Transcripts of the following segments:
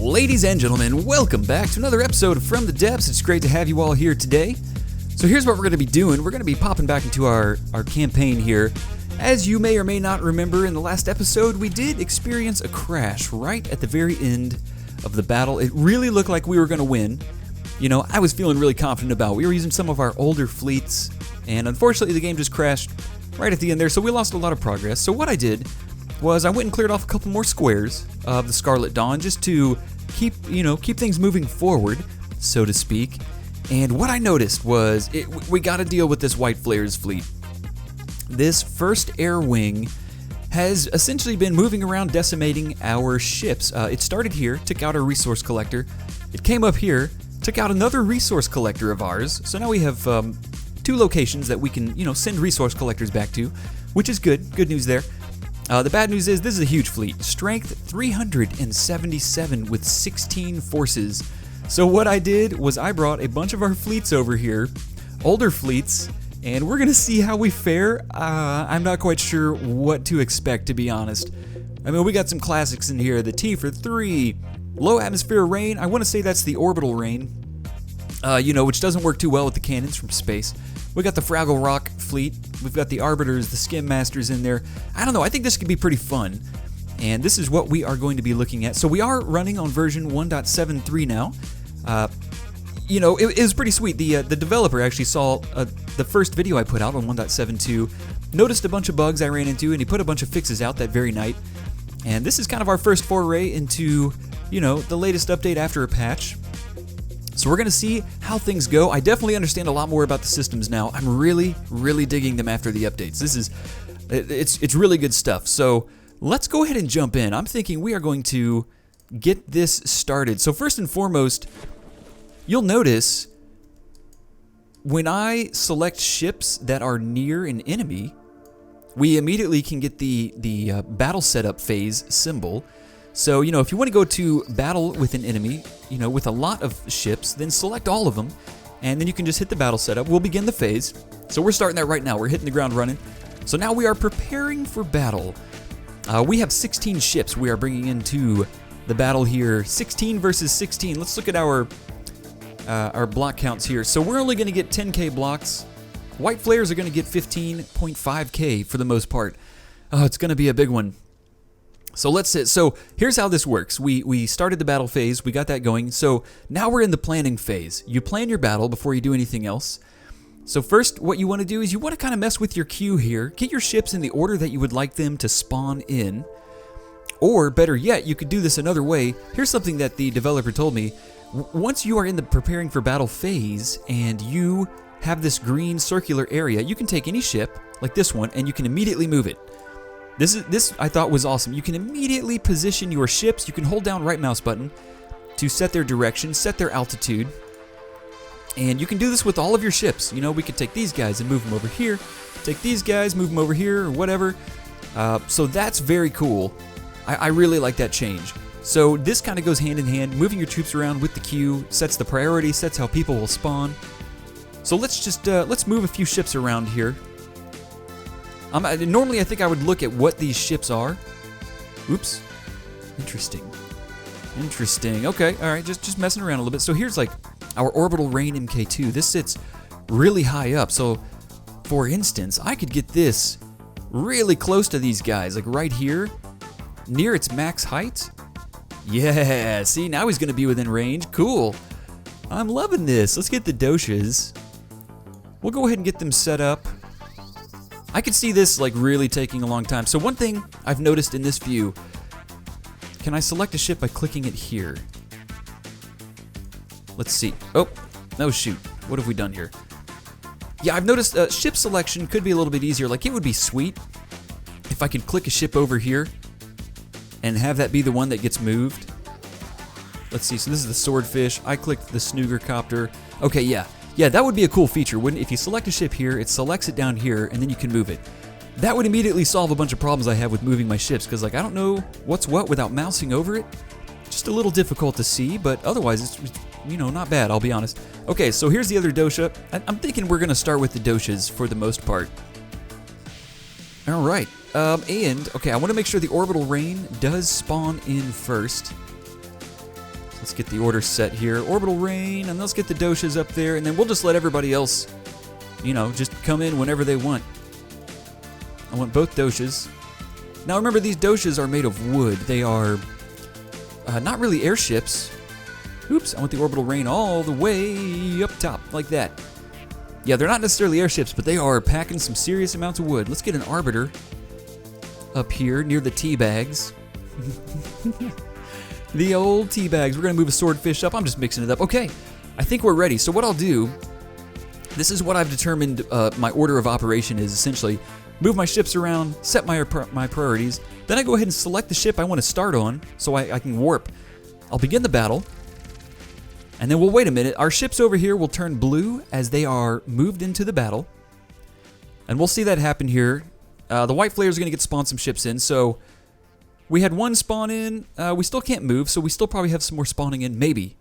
Ladies and gentlemen, welcome back to another episode of From the Depths. It's great to have you all here today. So here's what we're going to be doing. We're going to be popping back into our campaign here. As you may or may not remember, in the last episode, we did experience a crash right at the very end of the battle. It really looked like we were going to win. You know, I was feeling really confident about it. We were using some of our older fleets, and unfortunately the game just crashed right at the end there, so we lost a lot of progress. So what I did was I went and cleared off a couple more squares of the Scarlet Dawn just to keep things moving forward, so to speak. And what I noticed was we got to deal with this White Flayers fleet. This first air wing has essentially been moving around decimating our ships. It started here, took out our resource collector. It came up here, took out another resource collector of ours. So now we have two locations that we can, send resource collectors back to, which is good. Good news there. The bad news is this is a huge fleet. Strength 377 with 16 forces. So what I did was I brought a bunch of our fleets over here, older fleets, and we're going to see how we fare. I'm not quite sure what to expect, to be honest. I mean, we got some classics in here. The T for 3, low atmosphere rain. I want to say that's the orbital rain, which doesn't work too well with the cannons from space. We got the Fraggle Rock fleet. We've got the Arbiters, the Skim Masters in there. I don't know. I think this could be pretty fun. And this is what we are going to be looking at. So we are running on version 1.73 now. It was pretty sweet. The developer actually saw the first video I put out on 1.72, noticed a bunch of bugs I ran into, and he put a bunch of fixes out that very night. And this is kind of our first foray into, the latest update after a patch. So we're going to see how things go. I definitely understand a lot more about the systems now. I'm really, really digging them after the updates. It's really good stuff. So let's go ahead and jump in. I'm thinking we are going to get this started. So first and foremost, you'll notice when I select ships that are near an enemy, we immediately can get the battle setup phase symbol. So, if you want to go to battle with an enemy, with a lot of ships, then select all of them, and then you can just hit the battle setup. We'll begin the phase. So we're starting that right now. We're hitting the ground running. So now we are preparing for battle. We have 16 ships we are bringing into the battle here. 16 versus 16. Let's look at our block counts here. So we're only going to get 10k blocks. White Flayers are going to get 15.5k for the most part. Oh, it's going to be a big one. So so here's how this works. We started the battle phase, we got that going. So now we're in the planning phase. You plan your battle before you do anything else. So first, what you want to do is you want to kind of mess with your queue here. Get your ships in the order that you would like them to spawn in. Or better yet, you could do this another way. Here's something that the developer told me. Once you are in the preparing for battle phase and you have this green circular area, you can take any ship, like this one, and you can immediately move it. This I thought was awesome. You can immediately position your ships. You can hold down right mouse button to set their direction, set their altitude. And you can do this with all of your ships. We could take these guys and move them over here. Take these guys, move them over here, or whatever. So that's very cool. I really like that change. So this kind of goes hand in hand. Moving your troops around with the queue sets the priority, sets how people will spawn. So let's move a few ships around here. Normally I think I would look at what these ships are. Oops. Interesting. Okay, alright, just messing around a little bit. So here's like our Orbital Rain MK2. This sits really high up. So for instance, I could get this really close to these guys, like right here, near its max height. Yeah, see, now he's going to be within range. Cool. I'm loving this. Let's get the doshas. We'll go ahead and get them set up. I could see this like really taking a long time. So one thing I've noticed in this view, can I select a ship by clicking it here? Let's see. Oh, no, shoot. What have we done here? Yeah, I've noticed ship selection could be a little bit easier. Like, it would be sweet if I could click a ship over here and have that be the one that gets moved. Let's see. So this is the Swordfish. I clicked the Snooger Copter. Okay, yeah. Yeah, that would be a cool feature, wouldn't it? If you select a ship here, it selects it down here, and then you can move it. That would immediately solve a bunch of problems I have with moving my ships, because I don't know what's what without mousing over it. Just a little difficult to see, but otherwise it's not bad, I'll be honest. Okay, so here's the other dosha. I'm thinking we're going to start with the doshas for the most part. All right. Okay, I want to make sure the Orbital Rain does spawn in first. Let's get the order set here. Orbital rain, and let's get the doshas up there, and then we'll just let everybody else, you know, just come in whenever they want. I want both doshas. Now remember, these doshas are made of wood. They are not really airships. Oops, I want the orbital rain all the way up top, like that. Yeah, they're not necessarily airships, but they are packing some serious amounts of wood. Let's get an arbiter up here near the tea bags. The old tea bags. We're going to move a swordfish up. I'm just mixing it up. Okay, I think we're ready. So what I'll do, this is what I've determined my order of operation is essentially. Move my ships around, set my priorities. Then I go ahead and select the ship I want to start on so I can warp. I'll begin the battle. And then we'll wait a minute. Our ships over here will turn blue as they are moved into the battle. And we'll see that happen here. The White Flayers are going to get spawned some ships in. So we had one spawn in. We still can't move, so we still probably have some more spawning in. Maybe.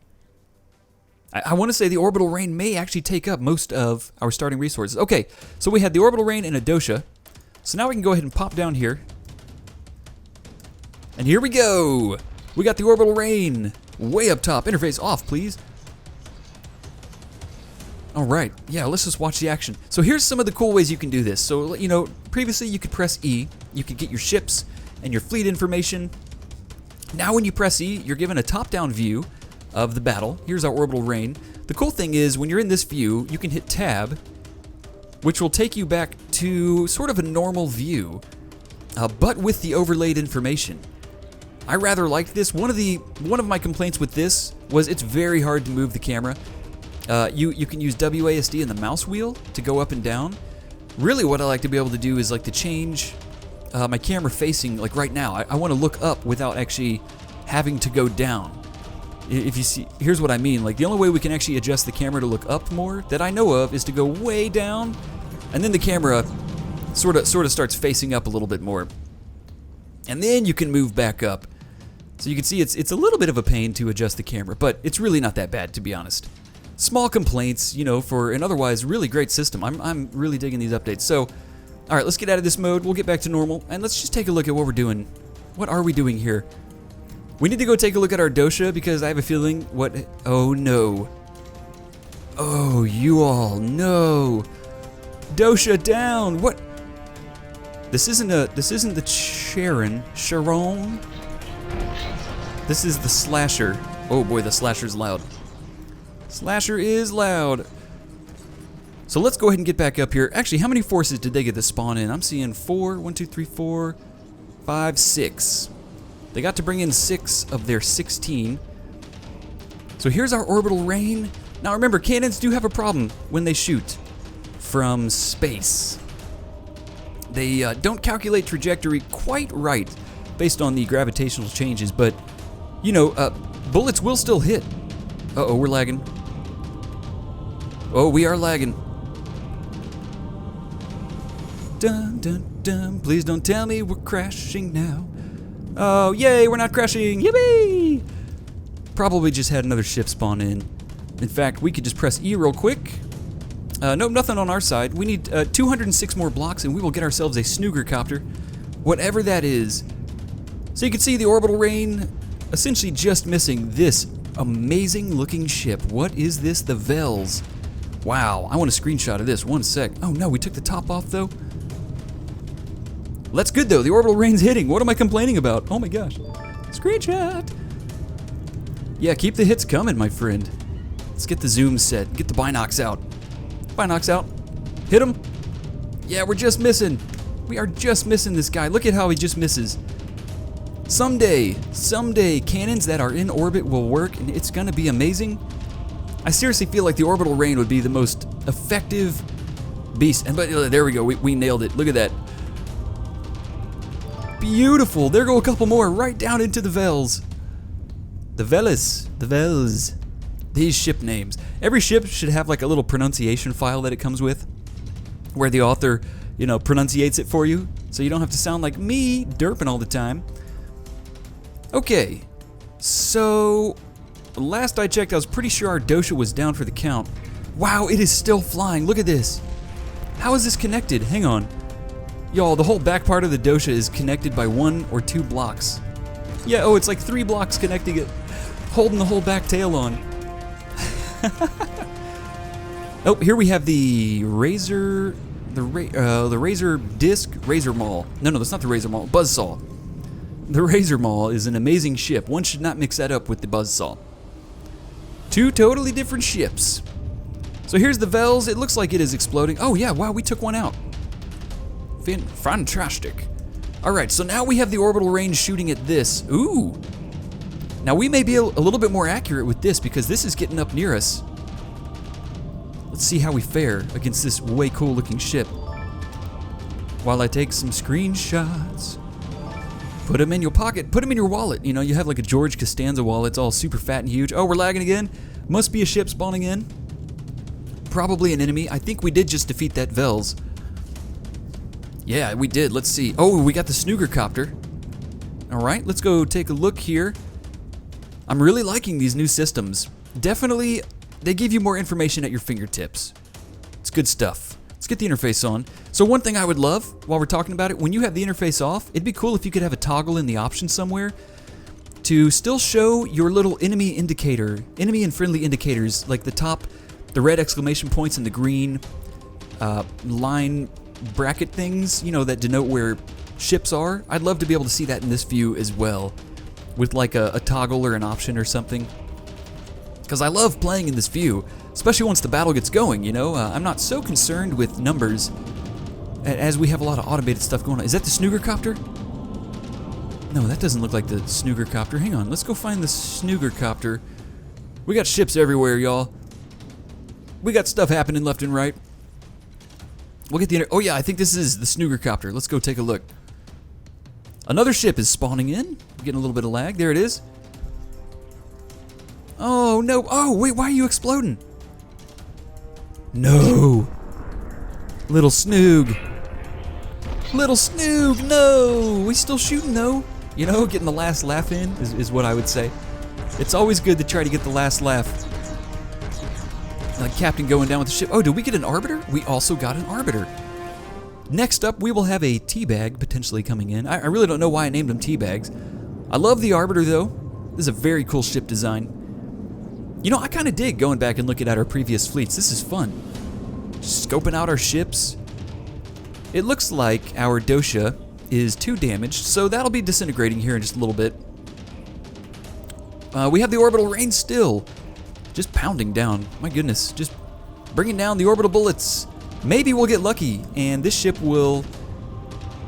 I want to say the orbital rain may actually take up most of our starting resources. Okay, so we had the orbital rain and a dosha. So now we can go ahead and pop down here. And here we go. We got the orbital rain way up top. Interface off, please. All right. Yeah, let's just watch the action. So here's some of the cool ways you can do this. So, you know, previously you could press E. You could get your ships and your fleet information. Now when you press E, you're given a top-down view of the battle. Here's our orbital rain. The cool thing is when you're in this view, you can hit Tab, which will take you back to sort of a normal view, but with the overlaid information. I rather liked this. One of my complaints with this was it's very hard to move the camera. You can use WASD and the mouse wheel to go up and down. Really what I like to be able to do is like to change my camera facing, like right now. I want to look up without actually having to go down. If you see, here's what I mean. Like the only way we can actually adjust the camera to look up more that I know of is to go way down, and then the camera sort of starts facing up a little bit more, and then you can move back up. So you can see it's a little bit of a pain to adjust the camera, but it's really not that bad, to be honest. Small complaints, you know, for an otherwise really great system. I'm really digging these updates. So, all right, let's get out of this mode. We'll get back to normal, and let's just take a look at what we're doing. What are we doing here? We need to go take a look at our dosha because I have a feeling what... Oh, no. Oh, you all, no. Dosha down. What? This isn't the Sharon. This is the Slasher. Oh boy, the Slasher's loud. Slasher is loud. So let's go ahead and get back up here. Actually, how many forces did they get to spawn in? I'm seeing 4. 1, 2, 3, 4, 5, 6. They got to bring in 6 of their 16. So here's our orbital rain. Now remember, cannons do have a problem when they shoot from space. They don't calculate trajectory quite right based on the gravitational changes, but, you know, bullets will still hit. Uh-oh, we're lagging. Oh, we are lagging. Dun, dun, dun. Please don't tell me we're crashing now. Oh, yay, we're not crashing. Yippee! Probably just had another ship spawn in. In fact, we could just press E real quick. Nope, nothing on our side. We need 206 more blocks and we will get ourselves a Snooger copter. Whatever that is. So you can see the orbital rain essentially just missing this amazing looking ship. What is this? The Vels. Wow, I want a screenshot of this. One sec. Oh no, we took the top off though. That's good though. The orbital rain's hitting. What am I complaining about? Oh my gosh. Screenshot. Yeah, keep the hits coming, my friend. Let's get the zoom set. Get the binocs out. Binocs out. Hit him. Yeah, we're just missing. We are just missing this guy. Look at how he just misses. Someday, cannons that are in orbit will work, and it's gonna be amazing. I seriously feel like the orbital rain would be the most effective beast. And but there we go. We nailed it. Look at that. Beautiful. There go a couple more right down into the Vels. The Velis. The Vels. These ship names. Every ship should have like a little pronunciation file that it comes with, where the author, you know, pronunciates it for you, so you don't have to sound like me derping all the time. Okay, so last I checked, I was pretty sure our dosha was down for the count. Wow, it is still flying. Look at this. How is this connected? Hang on. Y'all, the whole back part of the dosha is connected by 1 or 2 blocks. Yeah, oh, it's like 3 blocks connecting it. holding the whole back tail on. Oh, here we have the Razor, the Razor Disc, Razor Maul. No, that's not the Razor Maul, Buzzsaw. The Razor Maul is an amazing ship. One should not mix that up with the Buzzsaw. Two totally different ships. So here's the Vels. It looks like it is exploding. Oh yeah, wow, we took one out. Fantastic. All right, so now we have the orbital range shooting at this. Ooh. Now we may be a little bit more accurate with this because this is getting up near us. Let's see how we fare against this way cool looking ship. While I take some screenshots. Put them in your pocket, put them in your wallet. You know, you have like a George Costanza wallet, it's all super fat and huge. Oh, we're lagging again. Must be a ship spawning in. Probably an enemy. I think we did just defeat that Vels. Yeah, we did. Let's see. Oh, we got the Snooger Copter. All right, let's go take a look here. I'm really liking these new systems. Definitely, they give you more information at your fingertips. It's good stuff. Let's get the interface on. So one thing I would love, while we're talking about it, when you have the interface off, it'd be cool if you could have a toggle in the options somewhere to still show your little enemy indicator, enemy and friendly indicators, like the top, the red exclamation points and the green line bracket things, you know, that denote where ships are. I'd love to be able to see that in this view as well, with like a toggle or an option or something. Because I love playing in this view, especially once the battle gets going, you know? I'm not so concerned with numbers as we have a lot of automated stuff going on. Is that the Snooger Copter? No, that doesn't look like the Snooger Copter. Hang on, let's go find the Snooger Copter. We got ships everywhere, y'all. We got stuff happening left and right. We'll get the... Oh yeah, I think this is the Snooger Copter. Let's go take a look. Another ship is spawning in. We're getting a little bit of lag. There it is. Oh, no. Oh, wait, why are you exploding? No. Little Snoog. Little Snoog, no. We still shooting, though. You know, getting the last laugh in is what I would say. It's always good to try to get the last laugh. Captain going down with the ship. Oh, did we get an Arbiter? We also got an Arbiter. Next up, we will have a Teabag potentially coming in. I really don't know why I named them Teabags. I love the Arbiter, though. This is a very cool ship design. You know, I kind of dig going back and looking at our previous fleets. This is fun. Just scoping out our ships. It looks like our Dosha is 2 damaged, so that'll be disintegrating here in just a little bit. We have the orbital range still. Just pounding down. My goodness, just bringing down the orbital bullets. Maybe we'll get lucky, and this ship will,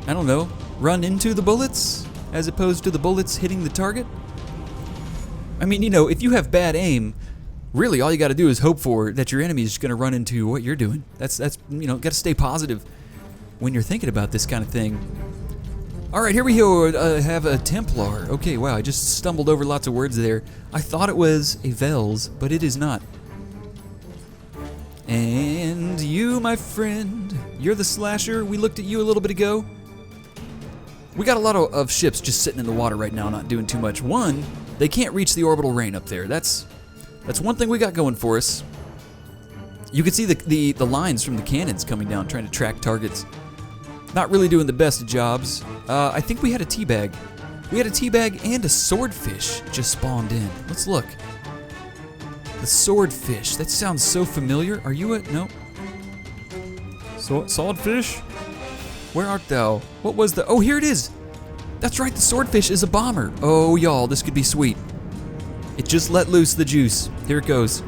I don't know, run into the bullets as opposed to the bullets hitting the target. I mean, you know, if you have bad aim, really all you got to do is hope for that your enemy is just going to run into what you're doing. That's you know, got to stay positive when you're thinking about this kind of thing. All right, here we go. Have a Templar. Okay, wow, I just stumbled over lots of words there. I thought it was a Vels, but it is not. And you, my friend, you're the Slasher. We looked at you a little bit ago. We got a lot of ships just sitting in the water right now, not doing too much. One, they can't reach the orbital rain up there. That's one thing we got going for us. You can see the lines from the cannons coming down, trying to track targets. Not really doing the best of jobs. I think we had a Teabag. We had a Teabag and a Swordfish just spawned in. Let's look. The Swordfish. That sounds so familiar. Are you a... No. Swordfish? Where art thou? What was the... Oh, here it is. That's right, the Swordfish is a bomber. Oh, y'all, this could be sweet. It just let loose the juice. Here it goes.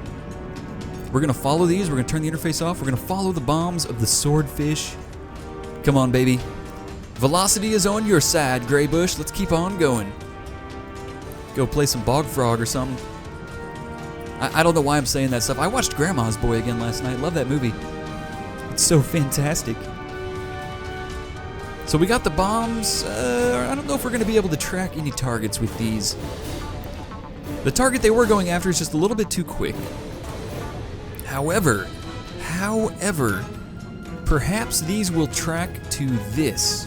We're going to follow these. We're going to turn the interface off. We're going to follow the bombs of the Swordfish. Come on, baby. Velocity is on your side, Greybush. Let's keep on going. Go play some Bog Frog or something. I don't know why I'm saying that stuff. I watched Grandma's Boy again last night. Love that movie. It's so fantastic. So we got the bombs. I don't know if we're going to be able to track any targets with these. The target they were going after is just a little bit too quick. However, perhaps these will track to this.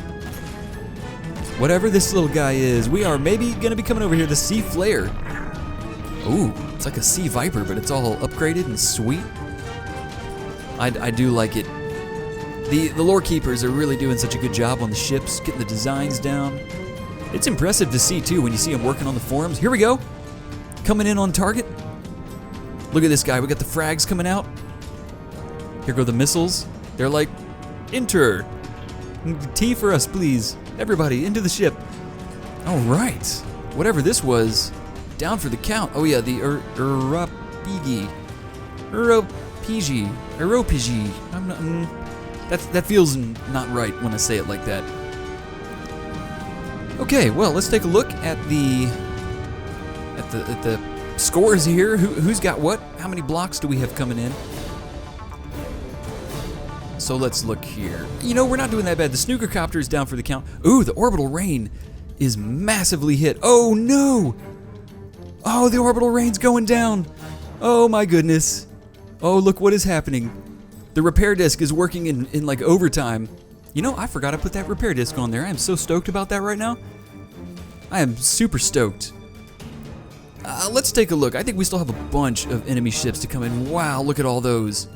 Whatever this little guy is, we are maybe going to be coming over here, the Sea Flare. Ooh, it's like a Sea Viper, but it's all upgraded and sweet. I do like it. The lore keepers are really doing such a good job on the ships, getting the designs down. It's impressive to see, too, when you see them working on the forums. Here we go. coming in on target. Look at this guy. We got the frags coming out. Here go the missiles. They're like, enter. T for us, please. Everybody, into the ship. All right. Whatever this was, down for the count. Oh yeah, the Europigi. I'm not. That feels not right when I say it like that. Okay, well, let's take a look at the scores here. Who's got what? How many blocks do we have coming in? So let's look here. You know, we're not doing that bad. The snooker copter is down for the count. Ooh, the orbital rain is massively hit. Oh no! Oh, the orbital rain's going down. Oh my goodness. Oh, look what is happening. The repair disc is working in like overtime. You know, I forgot I put that repair disc on there. I am so stoked about that right now. I am super stoked. Let's take a look. I think we still have a bunch of enemy ships to come in. Wow, look at all those.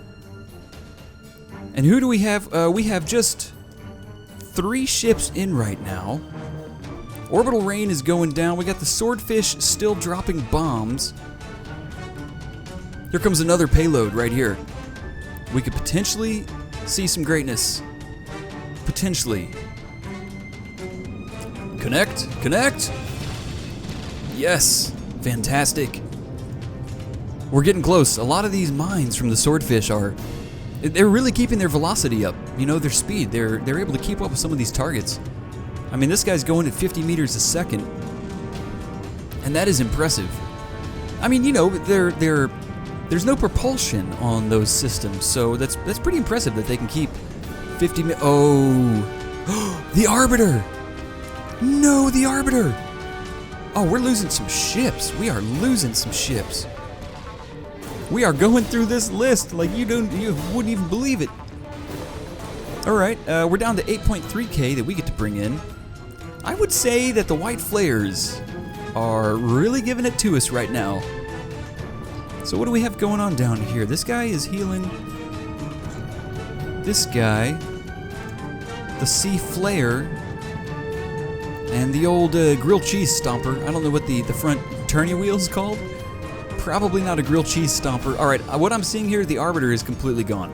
And who do we have? We have just 3 ships in right now. Orbital rain is going down. We got the swordfish still dropping bombs. Here comes another payload right here. We could potentially see some greatness. Potentially. Connect, connect. Yes, fantastic. We're getting close. A lot of these mines from the swordfish they're really keeping their velocity up. You know, their speed. They're able to keep up with some of these targets. I mean, this guy's going at 50 meters a second, and that is impressive. I mean, you know, there's no propulsion on those systems, so that's pretty impressive that they can keep 50. Oh, the Arbiter! No, the Arbiter! Oh, we're losing some ships. We are losing some ships. We are going through this list like you wouldn't even believe it. All right, we're down to 8.3K that we get to bring in. I would say that the White Flayers are really giving it to us right now. So what do we have going on down here? This guy is healing. This guy, the Sea Flayer, and the old grilled cheese stomper. I don't know what the front turny wheel is called. Probably not a grilled cheese stomper. All right, what I'm seeing here, the Arbiter is completely gone.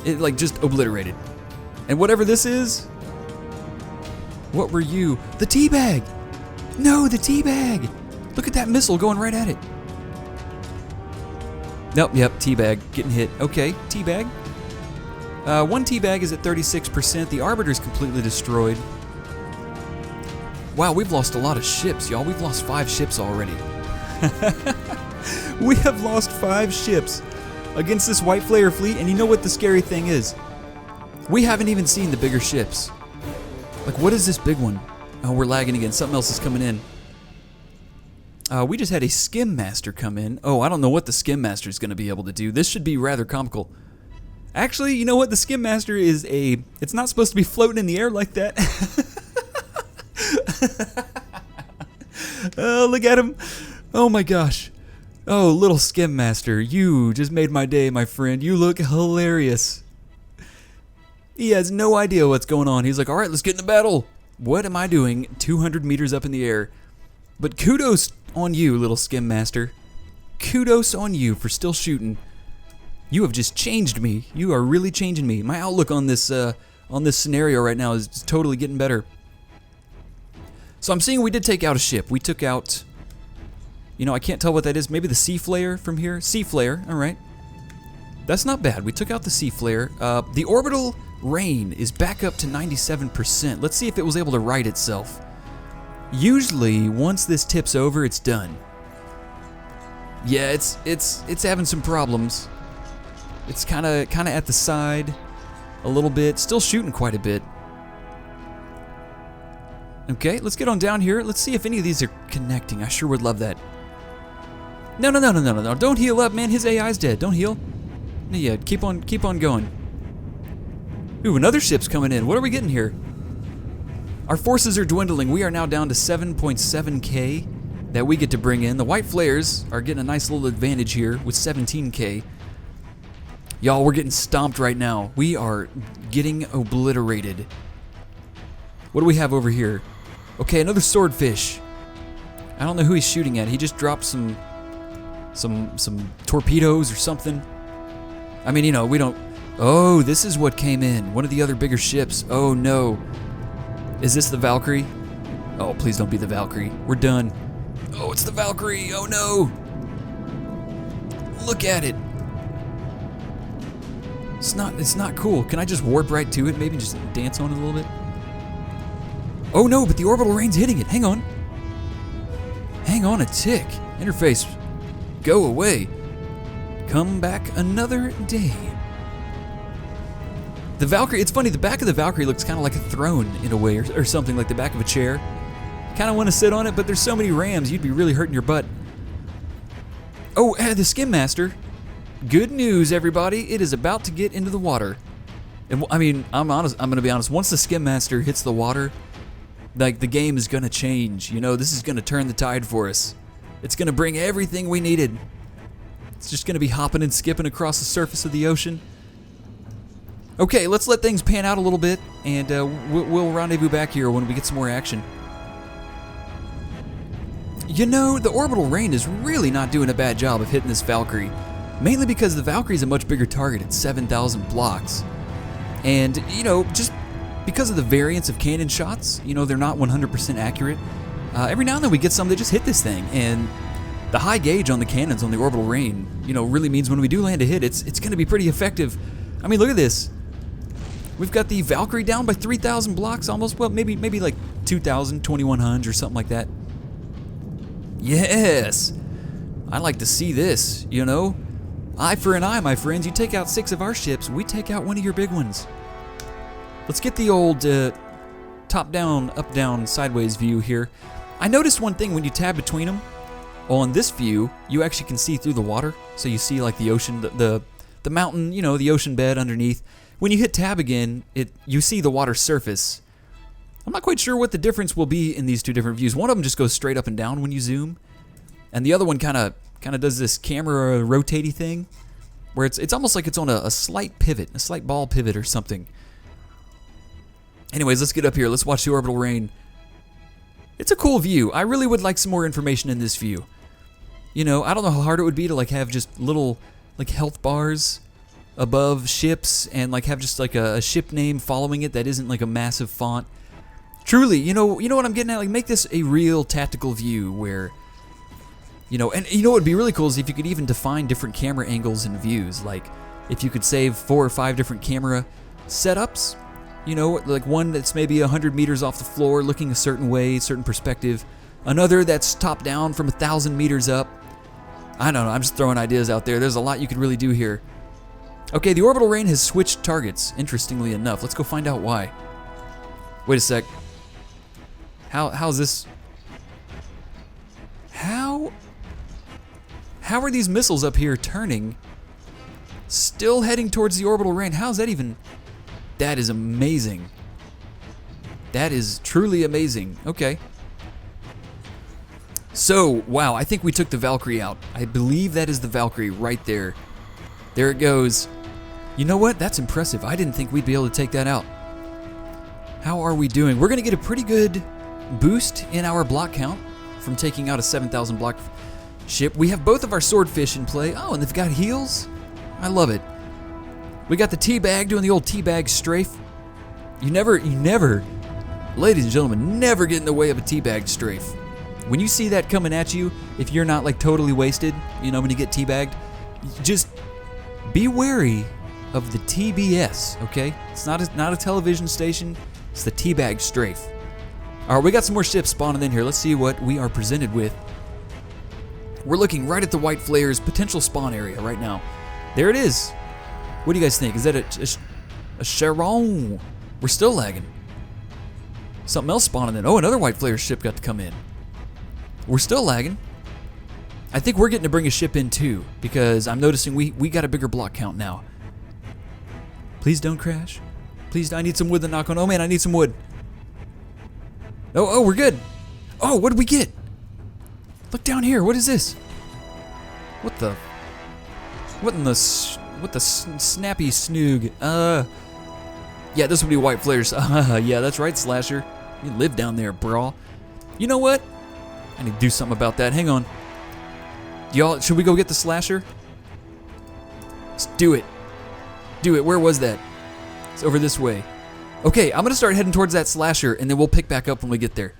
It like just obliterated. And whatever this is, what were you? The teabag! No, the teabag! Look at that missile going right at it. Nope, yep, teabag getting hit. Okay, teabag. One teabag is at 36%. The Arbiter's completely destroyed. Wow, we've lost a lot of ships, y'all. We've lost 5 ships already. We have lost 5 ships against this White Flayer fleet, and you know what the scary thing is? We haven't even seen the bigger ships. Like, what is this big one? Oh, we're lagging again. Something else is coming in. We just had a Skim Master come in. Oh, I don't know what the Skim Master is going to be able to do. This should be rather comical. Actually, you know what? The Skim Master is it's not supposed to be floating in the air like that. Oh, look at him. Oh my gosh. Oh, little Skim Master, you just made my day, my friend. You look hilarious. He has no idea what's going on. He's like, all right, let's get in the battle. What am I doing 200 meters up in the air? But kudos on you, little Skim Master. Kudos on you for still shooting. You have just changed me. You are really changing me. My outlook on this scenario right now is totally getting better. So I'm seeing we did take out a ship. We took out, you know, I can't tell what that is. Maybe the Sea Flayer from here. Sea Flayer, all right. That's not bad. We took out the Sea Flayer. The orbital rain is back up to 97%. Let's see if it was able to right itself. Usually, once this tips over, it's done. Yeah, it's having some problems. It's kind of at the side a little bit. Still shooting quite a bit. Okay, let's get on down here. Let's see if any of these are connecting. I sure would love that. No. Don't heal up, man. His AI's dead. Don't heal. Yeah, keep on going. Ooh, another ship's coming in. What are we getting here? Our forces are dwindling. We are now down to 7.7K that we get to bring in. The White Flayers are getting a nice little advantage here with 17K. Y'all, we're getting stomped right now. We are getting obliterated. What do we have over here? Okay, another swordfish. I don't know who he's shooting at. He just dropped some torpedoes or something. I mean, you know, we don't... Oh, this is what came in. One of the other bigger ships. Oh, no. Is this the Valkyrie? Oh, please don't be the Valkyrie. We're done. Oh, it's the Valkyrie. Oh, no. Look at it. It's not cool. Can I just warp right to it? Maybe just dance on it a little bit? Oh, no, but the orbital rain's hitting it. Hang on. Hang on a tick. Interface, go away. Come back another day. The Valkyrie, it's funny, the back of the Valkyrie looks kind of like a throne in a way, or something, like the back of a chair. Kind of want to sit on it, but there's so many rams, you'd be really hurting your butt. Oh, the Skim Master. Good news, everybody. It is about to get into the water. And I mean, I'm going to be honest. Once the Skim Master hits the water, like, the game is going to change. You know, this is going to turn the tide for us. It's going to bring everything we needed. It's just going to be hopping and skipping across the surface of the ocean. Okay, let's let things pan out a little bit, and we'll rendezvous back here when we get some more action. You know, the orbital rain is really not doing a bad job of hitting this Valkyrie. Mainly because the Valkyrie is a much bigger target at 7,000 blocks. And, you know, just because of the variance of cannon shots, you know, they're not 100% accurate. Every now and then we get some that just hit this thing, and the high gauge on the cannons on the orbital rain, you know, really means when we do land a hit, it's going to be pretty effective. I mean, look at this. We've got the Valkyrie down by 3,000 blocks almost. Well, maybe like 2,000, 2,100 or something like that. Yes! I like to see this, you know? Eye for an eye, my friends. You take out 6 of our ships, we take out one of your big ones. Let's get the old top-down, up-down, sideways view here. I noticed one thing when you tab between them. On this view, you actually can see through the water. So you see like the ocean, the mountain, you know, the ocean bed underneath. When you hit tab again, you see the water surface. I'm not quite sure what the difference will be in these two different views. One of them just goes straight up and down when you zoom. And the other one kind of does this camera rotatey thing, where it's almost like it's on a slight pivot, a slight ball pivot or something. Anyways, let's get up here. Let's watch the orbital rain. It's a cool view. I really would like some more information in this view. You know, I don't know how hard it would be to like have just little like health bars above ships and like have just like a ship name following it that isn't like a massive font. Truly, you know what I'm getting at? Like, make this a real tactical view where, you know, and you know what would be really cool is if you could even define different camera angles and views. Like, if you could save 4 or 5 different camera setups, you know, like one that's maybe 100 meters off the floor looking a certain way, certain perspective. Another that's top down from 1,000 meters up. I don't know, I'm just throwing ideas out there. There's a lot you could really do here. Okay, the orbital rain has switched targets, interestingly enough. Let's go find out why. Wait a sec. How's this? How are these missiles up here turning? Still heading towards the orbital rain. How's that even? That is amazing. That is truly amazing. Okay. So, wow, I think we took the Valkyrie out. I believe that is the Valkyrie right there. There it goes. You know what? That's impressive. I didn't think we'd be able to take that out. How are we doing? We're going to get a pretty good boost in our block count from taking out a 7,000 block ship. We have both of our swordfish in play. Oh, and they've got heals. I love it. We got the teabag doing the old teabag strafe. You never, ladies and gentlemen, never get in the way of a teabag strafe. When you see that coming at you, if you're not like totally wasted, you know, when you get teabagged, just be wary of the TBS, okay? It's not a television station, it's the teabag strafe. All right, we got some more ships spawning in here. Let's see what we are presented with. We're looking right at the White Flayers' potential spawn area right now. There it is. What do you guys think? Is that a Charon? We're still lagging. Something else spawning in. Oh, another White Flayers ship got to come in. We're still lagging. I think we're getting to bring a ship in too, because I'm noticing we got a bigger block count now. Please don't crash. Please, I need some wood to knock on. Oh man, I need some wood. Oh, we're good. Oh, what did we get? Look down here. What is this? What in the snappy snoog? Yeah, this would be White Flayers. Yeah, that's right, Slasher. You live down there, bro. You know what? I need to do something about that. Hang on. Y'all, should we go get the slasher? Let's do it. Do it. Where was that? It's over this way. Okay, I'm going to start heading towards that slasher, and then we'll pick back up when we get there.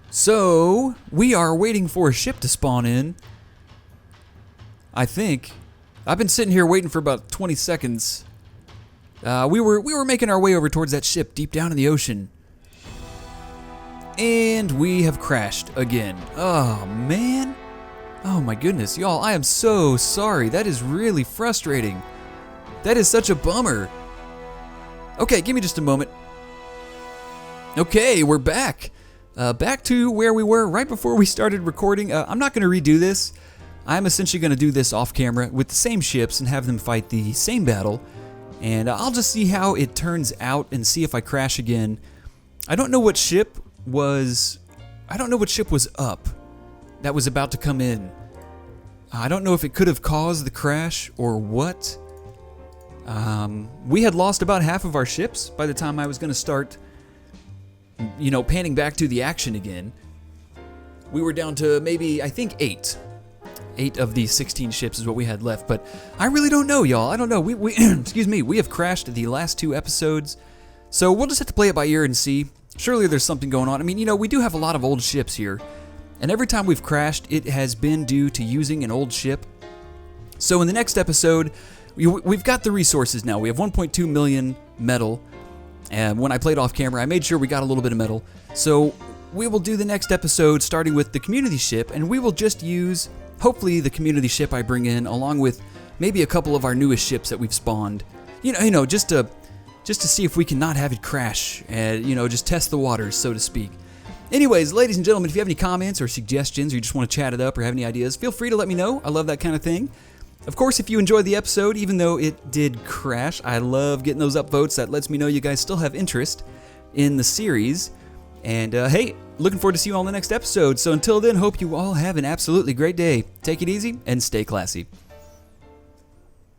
So, we are waiting for a ship to spawn in. I think. I've been sitting here waiting for about 20 seconds. We were making our way over towards that ship deep down in the ocean. And we have crashed again. Oh, man. Oh, my goodness. Y'all, I am so sorry. That is really frustrating. That is such a bummer. Okay, give me just a moment. Okay, we're back. Back to where we were right before we started recording. I'm not going to redo this. I'm essentially going to do this off camera with the same ships and have them fight the same battle. And I'll just see how it turns out and see if I crash again. I don't know what ship was up that was about to come in. I don't know if it could have caused the crash or what. We had lost about half of our ships by the time I was going to start, panning back to the action again. We were down to maybe, I think, 8. 8 of the 16 ships is what we had left, but I really don't know, y'all. I don't know. We excuse me, we have crashed the last 2 episodes, so we'll just have to play it by ear and see. Surely there's something going on. I mean, we do have a lot of old ships here, and every time we've crashed, it has been due to using an old ship. So in the next episode, we've got the resources now. We have 1.2 million metal, and when I played off camera, I made sure we got a little bit of metal. So we will do the next episode starting with the community ship, and we will just use, hopefully, the community ship I bring in, along with maybe a couple of our newest ships that we've spawned. Just to see if we can not have it crash, and just test the waters, so to speak. Anyways, ladies and gentlemen, if you have any comments or suggestions, or you just want to chat it up or have any ideas, feel free to let me know. I love that kind of thing. Of course, if you enjoyed the episode, even though it did crash, I love getting those upvotes. That lets me know you guys still have interest in the series. And hey, looking forward to see you all in the next episode. So until then, hope you all have an absolutely great day. Take it easy and stay classy.